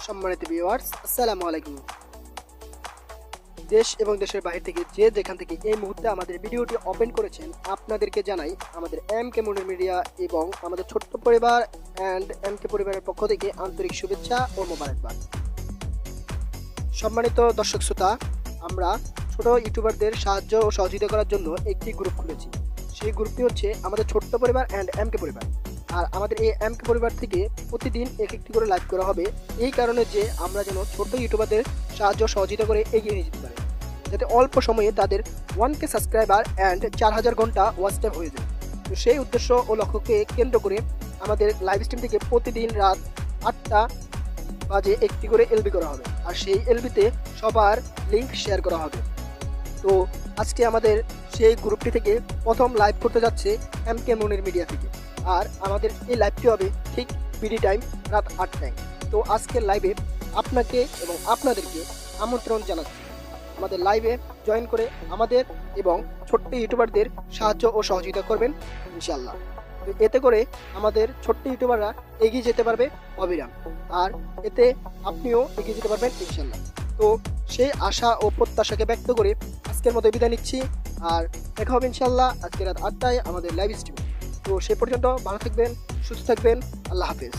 সম্মানিত ভিউয়ার্স, আসসালামু আলাইকুম। দেশ এবং দেশের বাইরে থেকে যে যেখান থেকে এই মুহূর্তে আমাদের ভিডিওটি ওপেন করেছেন, আপনাদেরকে জানাই আমাদের এম কে মনির মিডিয়া এবং আমাদের ছোট্ট পরিবার অ্যান্ড এম কে পরিবারের পক্ষ থেকে আন্তরিক শুভেচ্ছা ও মোবারকবাদ। সম্মানিত দর্শক শ্রোতা, আমরা ছোট ইউটিউবারদের সাহায্য ও সহযোগিতা করার জন্য একটি গ্রুপ খুলেছি। সেই গ্রুপটি হচ্ছে আমাদের ছোট্ট পরিবার অ্যান্ড এম কে পরিবার। আর আমাদের এই এম কে পরিবার থেকে প্রতিদিন একটি করে লাইভ করা হবে, এই কারণে যে আমরা যেন ছোট ইউটিউবারদের সাহায্য সহযোগিতা করে এগিয়ে নিয়ে যেতে পারি, যাতে অল্প সময়ে তাদের 1K সাবস্ক্রাইবার অ্যান্ড 4000 ঘন্টা ওয়াচ টাইম হয়ে যায়। তো সেই উদ্দেশ্য ও লক্ষ্যকে কেন্দ্র করে আমাদের লাইভ স্ট্রিম থেকে প্রতিদিন রাত 8টা বাজে একটি করে এলবি করা হবে, আর সেই এলবিতে সবার লিঙ্ক শেয়ার করা হবে। তো আজকে আমাদের সেই গ্রুপটি থেকে প্রথম লাইভ করতে যাচ্ছে এম কে মনির মিডিয়া থেকে। আর আমাদের এই লাইভটি হবে ঠিক বিডি টাইম রাত 8টায়। তো আজকের লাইভে আপনাকে এবং আপনাদেরকে আমন্ত্রণ জানাচ্ছি আমাদের লাইভে জয়েন করে আমাদের এবং ছোট্ট ইউটিউবারদের সাহায্য ও সহযোগিতা করবেন ইনশাল্লাহ। তো এতে করে আমাদের ছোট্ট ইউটিউবাররা এগিয়ে যেতে পারবে অবিরাম, আর এতে আপনিও এগিয়ে যেতে পারবেন ইনশাল্লাহ। তো সেই আশা ও প্রত্যাশাকে ব্যক্ত করে আজকের মতো বিদায় নিচ্ছি। আর দেখা হবে ইনশাল্লাহ আজকে রাত 8টায় আমাদের লাইভ স্ট্রিমে। তো সে পর্যন্ত ভালো থাকবেন, সুস্থ থাকবেন। আল্লাহ হাফেজ।